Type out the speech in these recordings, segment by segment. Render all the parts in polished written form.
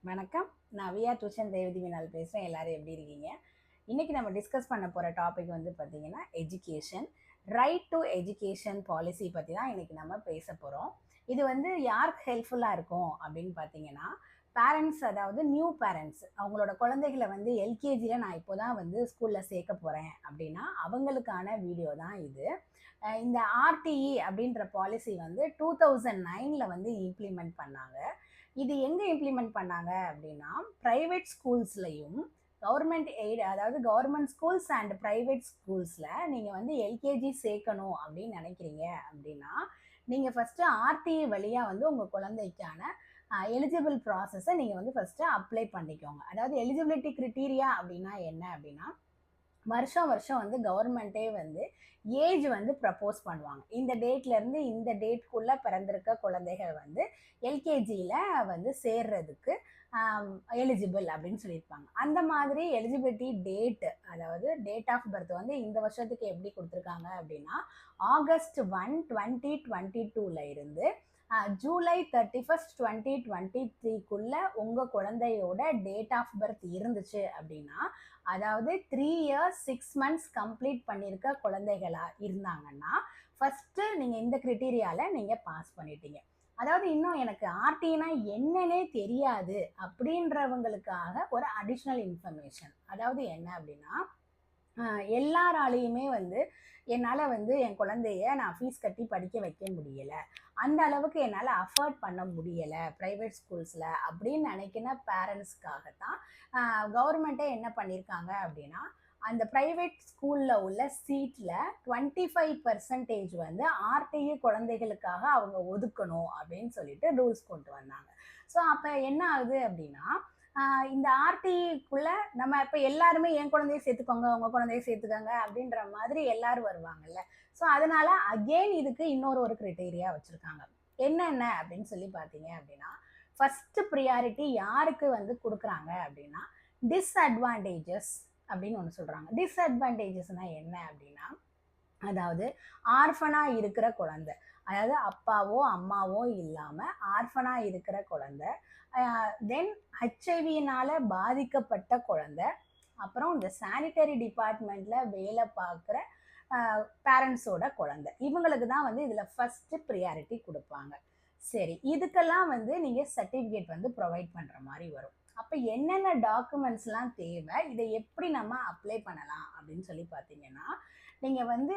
வணக்கம். நான் VR tuition Revathi வினால் பேசுகிறேன். எல்லாரும் எப்படி இருக்கீங்க? இன்றைக்கி நம்ம டிஸ்கஸ் பண்ண போகிற டாபிக் வந்து பார்த்திங்கன்னா education. Right to education policy பற்றி தான் இன்றைக்கி நம்ம பேச போகிறோம். இது வந்து யாருக்கு ஹெல்ப்ஃபுல்லாக இருக்கும் அப்படின்னு பார்த்தீங்கன்னா, பேரண்ட்ஸ், அதாவது நியூ பேரண்ட்ஸ், அவங்களோட குழந்தைகளை வந்து எல்கேஜியில் நான் இப்போ தான் வந்து ஸ்கூலில் சேர்க்க போகிறேன் அப்படின்னா அவங்களுக்கான வீடியோ தான் இது. இந்த ஆர்டிஇ அப்படின்ற பாலிசி வந்து 2009 வந்து இம்ப்ளிமெண்ட் பண்ணாங்க. இது எங்கே இம்ப்ளிமெண்ட் பண்ணாங்க அப்படின்னா, ப்ரைவேட் ஸ்கூல்ஸ்லையும் கவர்மெண்ட் எய்டு, அதாவது கவர்மெண்ட் ஸ்கூல்ஸ் அண்ட் ப்ரைவேட் ஸ்கூல்ஸில் நீங்கள் வந்து எல்கேஜி சேர்க்கணும் அப்படின்னு நினைக்கிறீங்க அப்படின்னா, நீங்கள் ஃபஸ்ட்டு ஆர்டிஇ வழியாக வந்து உங்கள் குழந்தைக்கான எலிஜிபிள் ப்ராசஸை நீங்கள் வந்து ஃபஸ்ட்டு அப்ளை பண்ணிக்கோங்க. அதாவது எலிஜிபிலிட்டி க்ரிட்டீரியா அப்படின்னா என்ன அப்படின்னா, வருஷம் வருஷம் வந்து கவர்மெண்ட்டே வந்து ஏஜ் வந்து ப்ரப்போஸ் பண்ணுவாங்க. இந்த டேட்லேருந்து இந்த டேட்குள்ளே பிறந்திருக்க குழந்தைகள் வந்து எல்கேஜியில் வந்து சேர்றதுக்கு எலிஜிபிள் அப்படின்னு சொல்லியிருப்பாங்க. அந்த மாதிரி எலிஜிபிலிட்டி டேட், அதாவது டேட் ஆஃப் பர்த் வந்து இந்த வருஷத்துக்கு எப்படி கொடுத்துருக்காங்க அப்படின்னா, ஆகஸ்ட் 1, 2022 இருந்து ஜூலை 31, 2023 உங்கள் குழந்தையோட டேட் ஆஃப் பர்த் இருந்துச்சு அப்படின்னா, அதாவது 3 இயர்ஸ் 6 months கம்ப்ளீட் பண்ணியிருக்க குழந்தைகளாக இருந்தாங்கன்னா, ஃபஸ்ட்டு நீங்கள் இந்த க்ரிட்டீரியாவில் நீங்கள் பாஸ் பண்ணிட்டீங்க. அதாவது இன்னும் எனக்கு ஆர்டினா என்னன்னே தெரியாது அப்படின்றவங்களுக்காக ஒரு அடிஷ்னல் இன்ஃபர்மேஷன். அதாவது என்ன அப்படின்னா, எல்லாராலையுமே வந்து என்னால் வந்து என் குழந்தைய நான் ஃபீஸ் கட்டி படிக்க வைக்க முடியலை, அந்த அளவுக்கு என்னால் அஃபோர்ட் பண்ண முடியலை ப்ரைவேட் ஸ்கூல்ஸில் அப்படின்னு நினைக்கிற பேரண்ட்ஸ்க்காகத்தான் கவர்மெண்ட்டே என்ன பண்ணியிருக்காங்க அப்படின்னா, அந்த ப்ரைவேட் ஸ்கூலில் உள்ள சீட்டில் 25% வந்து ஆர்டிஇ குழந்தைகளுக்காக அவங்க ஒதுக்கணும் அப்படின்னு சொல்லிட்டு ரூல்ஸ் கொண்டு வந்தாங்க. ஸோ அப்போ என்ன ஆகுது அப்படின்னா, இந்த ஆர்டிக்குள்ளே நம்ம இப்போ எல்லாருமே என் குழந்தைய சேர்த்துக்கோங்க, உங்கள் குழந்தைய சேர்த்துக்கோங்க அப்படின்ற மாதிரி எல்லாரும் வருவாங்கல்ல. ஸோ அதனால் அகெயின் இதுக்கு ஒரு க்ரைட்டீரியா வச்சுருக்காங்க. என்னென்ன அப்படின்னு சொல்லி பார்த்தீங்க அப்படின்னா, ஃபஸ்ட்டு ப்ரியாரிட்டி யாருக்கு வந்து கொடுக்குறாங்க அப்படின்னா, டிஸ்அட்வான்டேஜஸ் அப்படின்னு ஒன்று சொல்கிறாங்க. டிஸ்அட்வான்டேஜஸ்னால் என்ன அப்படின்னா, அதாவது ஆர்ஃபனாக இருக்கிற குழந்தை, அதாவது அப்பாவோ அம்மாவோ இல்லாமல் ஆர்ஃபனாக இருக்கிற குழந்தை, தென் ஹெச்ஐவியினால் பாதிக்கப்பட்ட குழந்தை, அப்புறம் இந்த சானிட்டரி டிபார்ட்மெண்ட்டில் வேலை பார்க்குற பேரண்ட்ஸோட குழந்தை, இவங்களுக்கு தான் வந்து இதில் ஃபஸ்ட்டு ப்ரியாரிட்டி கொடுப்பாங்க. சரி, இதுக்கெல்லாம் வந்து நீங்கள் சர்டிஃபிகேட் வந்து ப்ரொவைட் பண்ணுற மாதிரி வரும். அப்போ என்னென்ன டாக்குமெண்ட்ஸ்லாம் தேவை, இதை எப்படி நம்ம அப்ளை பண்ணலாம் அப்படின்னு சொல்லி பார்த்தீங்கன்னா, நீங்கள் வந்து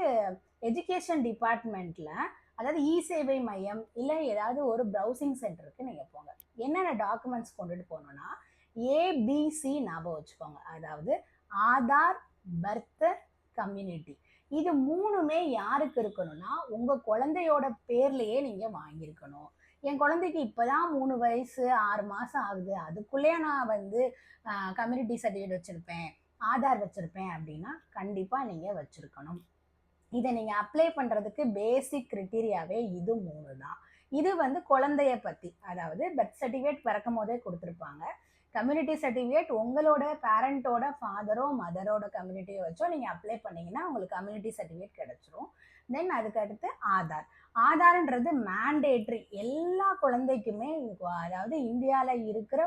எஜுகேஷன் டிபார்ட்மெண்ட்டில், அதாவது இ சேவை மையம் இல்லை ஏதாவது ஒரு ப்ரௌசிங் சென்டருக்கு நீங்கள் போங்க. என்னென்ன டாக்குமெண்ட்ஸ் கொண்டுட்டு போகணுன்னா, ஏபிசி ஞாபகம் வச்சுக்கோங்க. அதாவது ஆதார், பர்த், கம்யூனிட்டி, இது மூணுமே யாருக்கு இருக்கணும்னா உங்கள் குழந்தையோட பேர்லேயே நீங்கள் வாங்கியிருக்கணும். என் குழந்தைக்கு இப்போ தான் 3 வயசு 6 மாதம் ஆகுது, அதுக்குள்ளேயே நான் வந்து கம்யூனிட்டி சர்டிஃபிகேட் வச்சுருப்பேன், ஆதார் வச்சுருப்பேன் அப்படின்னா கண்டிப்பாக நீங்கள் வச்சுருக்கணும். இதை நீங்கள் அப்ளை பண்ணுறதுக்கு பேசிக் க்ரிட்டீரியாவே இது 3 தான். இது வந்து குழந்தைய பற்றி, அதாவது பர்த் சர்டிஃபிகேட் பிறக்கும் போதே கொடுத்துருப்பாங்க. கம்யூனிட்டி சர்டிஃபிகேட் உங்களோட பேரண்ட்டோட ஃபாதரோ மதரோட கம்யூனிட்டியோ வச்சோ நீங்கள் அப்ளை பண்ணிங்கன்னா உங்களுக்கு கம்யூனிட்டி சர்டிஃபிகேட் கிடச்சிரும். தென் அதுக்கடுத்து ஆதார். ஆதார்ன்றது மேண்டேட்ரி, எல்லா குழந்தைக்குமே, அதாவது இந்தியாவில் இருக்கிற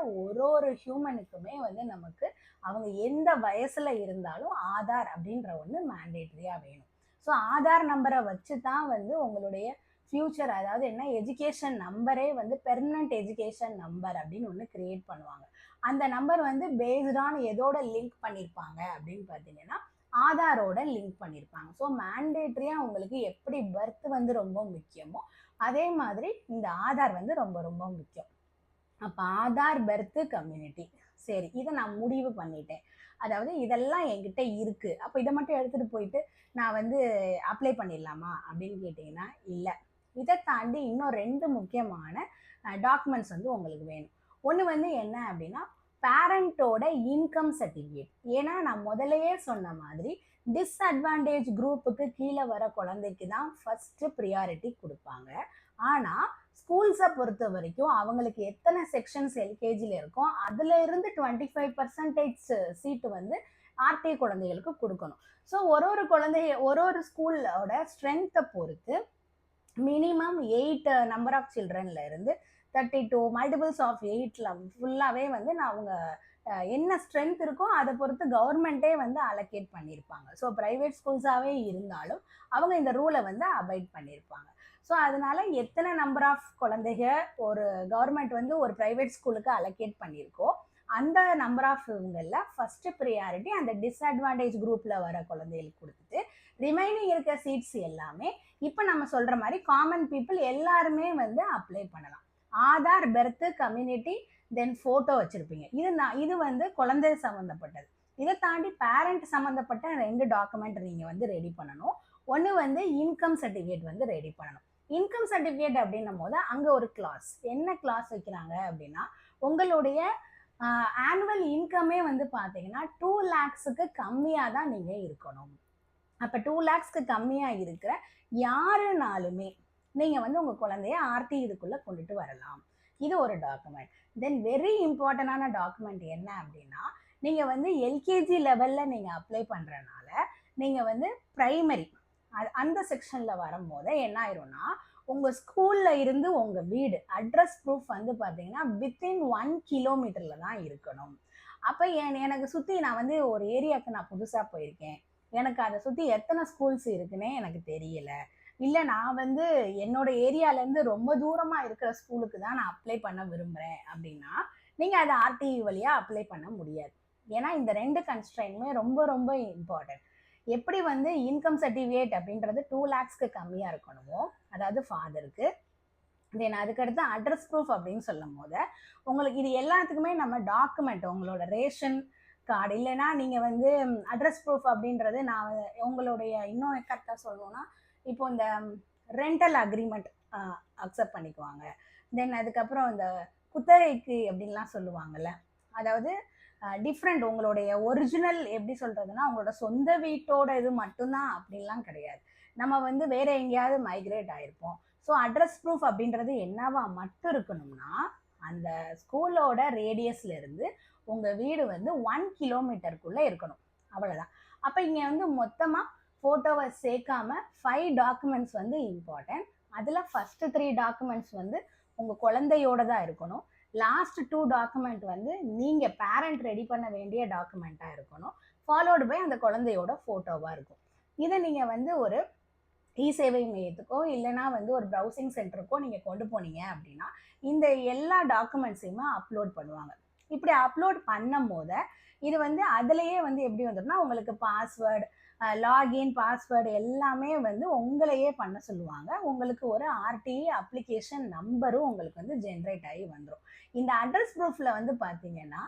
ஒரு ஹியூமனுக்குமே வந்து நமக்கு அவங்க எந்த வயசில் இருந்தாலும் ஆதார் அப்படின்ற ஒன்று மேண்டேட்ரியாக வேணும். ஸோ ஆதார் நம்பரை வச்சு தான் வந்து உங்களுடைய ஃப்யூச்சர், அதாவது என்ன, எஜுகேஷன் நம்பரே வந்து பெர்மனன்ட் எஜுகேஷன் நம்பர் அப்படின்னு ஒன்று க்ரியேட் பண்ணுவாங்க. அந்த நம்பர் வந்து பேஸ்ட் ஆன் எதோட லிங்க் பண்ணியிருப்பாங்க அப்படின்னு பார்த்தீங்கன்னா, ஆதாரோட லிங்க் பண்ணியிருப்பாங்க. ஸோ மேண்டேட்ரியாக உங்களுக்கு எப்படி பர்த் வந்து ரொம்ப முக்கியமோ அதே மாதிரி இந்த ஆதார் வந்து ரொம்ப ரொம்ப முக்கியம். அப்போ ஆதார், பர்த்து, கம்யூனிட்டி, சரி, இதை நான் முடிவு பண்ணிட்டேன், அதாவது இதெல்லாம் என்கிட்ட இருக்குது, அப்போ இதை மட்டும் எடுத்துகிட்டு போயிட்டு நான் வந்து அப்ளை பண்ணிடலாமா அப்படின்னு கேட்டிங்கன்னா இல்லை. இதை தாண்டி இன்னும் 2 முக்கியமான டாக்குமெண்ட்ஸ் வந்து உங்களுக்கு வேணும். ஒன்று வந்து என்ன அப்படின்னா, பேரண்ட்டோட இன்கம் சர்டிஃபிகேட். ஏன்னா நான் முதலையே சொன்ன மாதிரி டிஸ்அட்வான்டேஜ் குரூப்புக்கு கீழே வர குழந்தைக்கு தான் ஃபஸ்ட்டு ப்ரியாரிட்டி கொடுப்பாங்க. ஆனால் ஸ்கூல்ஸை பொறுத்த வரைக்கும் அவங்களுக்கு எத்தனை செக்ஷன்ஸ் எல்கேஜியில் இருக்கோ அதில் இருந்து 25% சீட்டு வந்து ஆர்டி குழந்தைகளுக்கு கொடுக்கணும். ஸோ ஒரு குழந்தைய ஒரு ஸ்கூலோட ஸ்ட்ரென்த்தை பொறுத்து மினிமம் 8 நம்பர் ஆஃப் சில்ட்ரன்ல இருந்து 32 மல்டிபிள்ஸ் ஆஃப் 8ல ஃபுல்லாகவே வந்து நான் அவங்க என்ன ஸ்ட்ரென்த் இருக்கோ அதை பொறுத்து கவர்மெண்ட்டே வந்து அலோகேட் பண்ணியிருப்பாங்க. ஸோ ப்ரைவேட் ஸ்கூல்ஸாகவே இருந்தாலும் அவங்க இந்த ரூலை வந்து அபைட் பண்ணியிருப்பாங்க. ஸோ அதனால எத்தனை நம்பர் ஆஃப் குழந்தைக ஒரு கவர்மெண்ட் வந்து ஒரு ப்ரைவேட் ஸ்கூலுக்கு அலோகேட் பண்ணியிருக்கோ அந்த நம்பர் ஆஃப் இவங்களில் ஃபஸ்ட்டு ப்ரியாரிட்டி அந்த டிஸ்அட்வான்டேஜ் குரூப்பில் வர குழந்தைகளுக்கு கொடுத்துட்டு ரிமைனிங் இருக்க சீட்ஸ் எல்லாமே இப்போ நம்ம சொல்கிற மாதிரி காமன் பீப்புள் எல்லாருமே வந்து அப்ளை பண்ணலாம். ஆதார், பெர்த்து, கம்யூனிட்டி, தென் ஃபோட்டோ வச்சுருப்பீங்க. இது வந்து குழந்தை சம்மந்தப்பட்டது. இதை தாண்டி பேரண்ட் சம்மந்தப்பட்ட 2 டாக்குமெண்ட் நீங்கள் வந்து ரெடி பண்ணணும். ஒன்று வந்து இன்கம் சர்டிஃபிகேட் வந்து ரெடி பண்ணணும். இன்கம் சர்டிஃபிகேட் அப்படின்னும் போது அங்கே ஒரு கிளாஸ், என்ன கிளாஸ் வைக்கிறாங்க அப்படின்னா, உங்களுடைய ஆனுவல் இன்கமே வந்து பார்த்தீங்கன்னா 2 lakhsக்கு கம்மியாக தான் நீங்கள் இருக்கணும். அப்போ 2 lakhsக்கு கம்மியாக இருக்கிற யாருனாலுமே நீங்கள் வந்து உங்கள் குழந்தைய ஆர்டி இதுக்குள்ளே கொண்டுட்டு வரலாம். இது ஒரு டாக்குமெண்ட். தென் வெரி இம்பார்ட்டண்டான டாக்குமெண்ட் என்ன அப்படின்னா, நீங்கள் வந்து எல்கேஜி லெவலில் நீங்கள் அப்ளை பண்ணுறனால நீங்கள் வந்து ப்ரைமரி அந்த செக்ஷனில் வரும்போது என்ன ஆயிரும்னா, உங்கள் ஸ்கூலில் இருந்து உங்கள் வீடு அட்ரஸ் ப்ரூஃப் வந்து பார்த்தீங்கன்னா வித்தின் 1 கிலோமீட்டரில் தான் இருக்கணும். அப்போ எனக்கு சுற்றி நான் வந்து ஒரு ஏரியாவுக்கு நான் புதுசாக போயிருக்கேன், எனக்கு அதை சுற்றி எத்தனை ஸ்கூல்ஸ் இருக்குன்னே எனக்கு தெரியல, இல்லை நான் வந்து என்னோட ஏரியாலேருந்து ரொம்ப தூரமாக இருக்கிற ஸ்கூலுக்கு தான் நான் அப்ளை பண்ண விரும்புகிறேன் அப்படின்னா நீங்கள் அதை ஆர்டிஇ வழியாக அப்ளை பண்ண முடியாது. ஏன்னா இந்த 2 கன்ஸ்ட்ரெயினுமே ரொம்ப ரொம்ப இம்பார்ட்டன்ட். எப்படி வந்து இன்கம் சர்டிஃபிகேட் அப்படின்றது 2 lakhsக்கு கம்மியாக இருக்கணுமோ, அதாவது ஃபாதருக்கு, தென் அதுக்கடுத்து அட்ரஸ் ப்ரூஃப் அப்படின்னு சொல்லும் போது உங்களுக்கு இது எல்லாத்துக்குமே நம்ம டாக்குமெண்ட், உங்களோட ரேஷன் கார்டு, இல்லைன்னா நீங்கள் வந்து அட்ரஸ் ப்ரூஃப் அப்படின்றது நான் உங்களுடைய இன்னும் கரெக்டாக சொல்லணும்னா இப்போ இந்த ரெண்டல் அக்ரிமெண்ட் அக்செப்ட் பண்ணிக்குவாங்க. தென் அதுக்கப்புறம் இந்த குத்தகைக்கு அப்படின்லாம் சொல்லுவாங்கள்ல, அதாவது டிஃப்ரெண்ட் உங்களுடைய ஒரிஜினல் எப்படி சொல்கிறதுனா உங்களோட சொந்த வீட்டோட இது மட்டும்தான் அப்படின்லாம் கிடையாது. நம்ம வந்து வேறு எங்கேயாவது மைக்ரேட் ஆகிருப்போம். ஸோ அட்ரஸ் ப்ரூஃப் அப்படின்றது என்னவா மட்டும் இருக்கணும்னா, அந்த ஸ்கூலோட ரேடியஸ்லேருந்து உங்கள் வீடு வந்து 1 கிலோமீட்டருக்குள்ளே இருக்கணும், அவ்வளோதான். அப்போ இங்கே வந்து மொத்தமாக ஃபோட்டோவை சேர்க்காம 5 டாக்குமெண்ட்ஸ் வந்து இம்பார்ட்டன்ட். அதில் ஃபஸ்ட்டு 3 டாக்குமெண்ட்ஸ் வந்து உங்கள் குழந்தையோட தான் இருக்கணும். லாஸ்ட் 2 டாக்குமெண்ட் வந்து நீங்கள் பேரண்ட் ரெடி பண்ண வேண்டிய டாக்குமெண்ட்டாக இருக்கணும். ஃபாலோடு பை அந்த குழந்தையோட ஃபோட்டோவாக இருக்கும். இதை நீங்கள் வந்து ஒரு இ-சேவை மையத்துக்கோ இல்லைனா வந்து ஒரு ப்ரௌசிங் சென்டருக்கோ நீங்கள் கொண்டு போனீங்க அப்படின்னா இந்த எல்லா டாக்குமெண்ட்ஸையுமே அப்லோட் பண்ணுவாங்க. இப்படி அப்லோட் பண்ணும் போது இது வந்து அதுலேயே வந்து எப்படி வந்துடும்னா உங்களுக்கு பாஸ்வேர்டு, லாகின், பாஸ்வேர்டு எல்லாமே வந்து உங்களையே பண்ண சொல்லுவாங்க. உங்களுக்கு ஒரு ஆர்டிஇ அப்ளிகேஷன் நம்பரும் உங்களுக்கு வந்து ஜென்ரேட் ஆகி வந்துடும். இந்த அட்ரஸ் ப்ரூஃபில் வந்து பார்த்தீங்கன்னா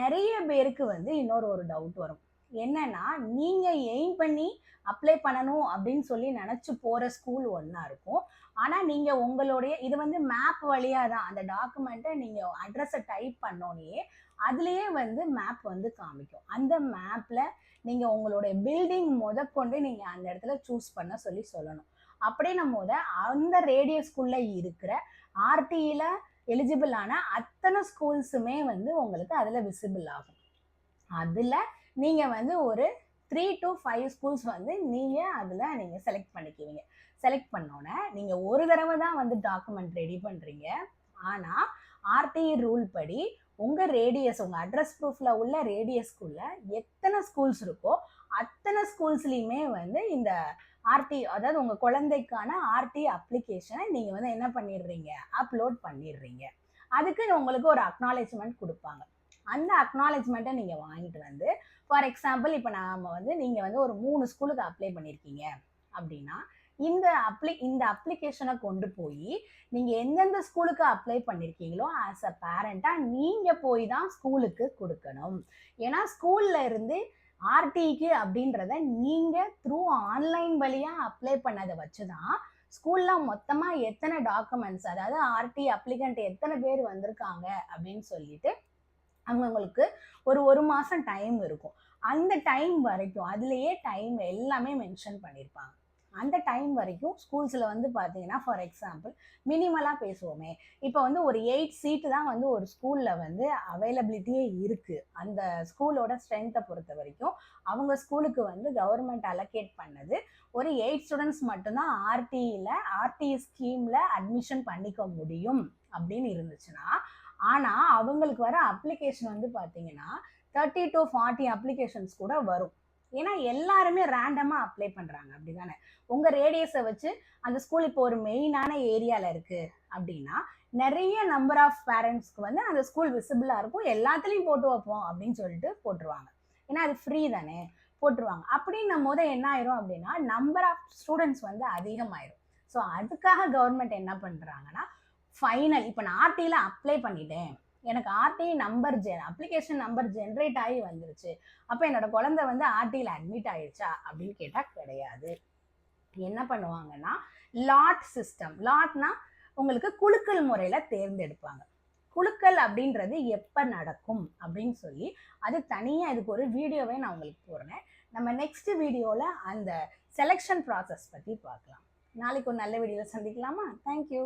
நிறைய பேருக்கு வந்து இன்னொரு ஒரு டவுட் வரும். என்னன்னா, நீங்கள் எய்ம் பண்ணி அப்ளை பண்ணணும் அப்படின்னு சொல்லி நினச்சி போகிற ஸ்கூல் ஒன்றா இருக்கும். ஆனால் நீங்கள் உங்களுடைய இது வந்து மேப் வழியாக தான் அந்த டாக்குமெண்ட்டை நீங்கள் அட்ரஸை டைப் பண்ணோன்னே அதுலேயே வந்து மேப் வந்து காமிக்கும். அந்த மேப்பில் நீங்கள் உங்களுடைய பில்டிங் முதற்கொண்டு நீங்கள் அந்த இடத்துல சூஸ் பண்ண சொல்லணும். அப்படின்னும் போது அந்த ரேடியஸ்குள்ளே இருக்கிற ஆர்டிஇயில் எலிஜிபிளான அத்தனை ஸ்கூல்ஸுமே வந்து உங்களுக்கு அதில் விசிபிள் ஆகும். அதில் நீங்கள் வந்து ஒரு 3 to 5 ஸ்கூல்ஸ் வந்து நீங்கள் அதில் நீங்கள் செலக்ட் பண்ணிக்குவீங்க. செலக்ட் பண்ணோன்னே நீங்கள் ஒரு தடவை தான் வந்து டாக்குமெண்ட் ரெடி பண்ணுறீங்க. ஆனால் ஆர்டிஇ ரூல் படி உங்கள் ரேடியஸ், உங்கள் அட்ரஸ் ப்ரூஃபில் உள்ள ரேடியஸ்குள்ளே எத்தனை ஸ்கூல்ஸ் இருக்கோ அத்தனை ஸ்கூல்ஸ்லேயுமே வந்து இந்த ஆர்டி, அதாவது உங்கள் குழந்தைக்கான ஆர்டி அப்ளிகேஷனை நீங்கள் வந்து என்ன பண்ணிடுறீங்க, அப்லோட் பண்ணிடுறீங்க. அதுக்கு உங்களுக்கு ஒரு அக்னாலேஜ்மெண்ட் கொடுப்பாங்க. அந்த அக்னாலேஜ்மெண்ட்டை நீங்கள் வாங்கிட்டு வந்து, ஃபார் எக்ஸாம்பிள் இப்போ நாம் வந்து நீங்கள் வந்து ஒரு 3 ஸ்கூலுக்கு அப்ளை பண்ணியிருக்கீங்க அப்படின்னா இந்த அப்ளிகேஷனை கொண்டு போய் நீங்கள் எந்தெந்த ஸ்கூலுக்கு அப்ளை பண்ணியிருக்கீங்களோ ஆஸ் அ பேரண்ட்டாக நீங்கள் போய் தான் ஸ்கூலுக்கு கொடுக்கணும். ஏன்னா ஸ்கூலில் இருந்து ஆர்டிக்கு அப்படின்றத நீங்கள் த்ரூ ஆன்லைன் வழியாக அப்ளை பண்ணதை வச்சு தான் ஸ்கூலில் மொத்தமாக எத்தனை டாக்குமெண்ட்ஸ், அதாவது ஆர்டி அப்ளிகண்ட் எத்தனை பேர் வந்திருக்காங்க அப்படின்னு சொல்லிட்டு அவங்களுக்கு ஒரு மாதம் டைம் இருக்கும். அந்த டைம் வரைக்கும் அதுலேயே டைம் எல்லாமே மென்ஷன் பண்ணியிருப்பாங்க. அந்த டைம் வரைக்கும் ஸ்கூல்ஸில் வந்து பார்த்தீங்கன்னா ஃபார் எக்ஸாம்பிள் மினிமலாக பேசுவோமே, இப்போ வந்து ஒரு 8 சீட்டு தான் வந்து ஒரு ஸ்கூலில் வந்து அவைலபிலிட்டியே இருக்குது. அந்த ஸ்கூலோட ஸ்ட்ரென்த்தை பொறுத்த வரைக்கும் அவங்க ஸ்கூலுக்கு வந்து கவர்மெண்ட் அலோகேட் பண்ணது ஒரு 8 ஸ்டூடெண்ட்ஸ் மட்டும்தான் ஆர்டி ஸ்கீமில் அட்மிஷன் பண்ணிக்க முடியும் அப்படின்னு இருந்துச்சுன்னா, ஆனால் அவங்களுக்கு வர அப்ளிகேஷன் வந்து பார்த்தீங்கன்னா 30 to 40 அப்ளிகேஷன்ஸ் கூட வரும். ஏன்னா எல்லாருமே ரேண்டமாக அப்ளை பண்ணுறாங்க, அப்படி தானே? உங்கள் ரேடியஸை வச்சு அந்த ஸ்கூல் இப்போ ஒரு மெயினான ஏரியாவில் இருக்குது அப்படின்னா நிறைய நம்பர் ஆஃப் பேரண்ட்ஸ்க்கு வந்து அந்த ஸ்கூல் விசிபிளாக இருக்கும், எல்லாத்துலேயும் போட்டு வைப்போம் அப்படின்னு சொல்லிட்டு போட்டுருவாங்க. ஏன்னா அது ஃப்ரீ தானே, போட்டுருவாங்க. அப்படின்னும் போது என்ன ஆயிரும் அப்படின்னா நம்பர் ஆஃப் ஸ்டூடெண்ட்ஸ் வந்து அதிகமாயிரும். ஸோ அதுக்காக கவர்மெண்ட் என்ன பண்ணுறாங்கன்னா ஃபைனல், இப்போ நான் ஆர்டியில் அப்ளை பண்ணிட்டேன், எனக்கு RT number application number generate ஆகி வந்துருச்சு, அப்போ என்னோட குழந்தை வந்து ஆர்டியில் அட்மிட் ஆயிடுச்சா அப்படின்னு கேட்டால் கிடையாது. என்ன பண்ணுவாங்கன்னா லாட் சிஸ்டம், லாட்னா உங்களுக்கு குலுக்கல் முறையில் தேர்ந்தெடுப்பாங்க. குலுக்கல் அப்படின்றது எப்போ நடக்கும் அப்படின்னு சொல்லி அது தனியாக இதுக்கு ஒரு வீடியோவே நான் உங்களுக்கு போடுறேன். நம்ம நெக்ஸ்ட் வீடியோவில் அந்த செலெக்ஷன் ப்ராசஸ் பற்றி பார்க்கலாம். நாளைக்கு ஒரு நல்ல வீடியோவில் சந்திக்கலாமா? தேங்க்யூ.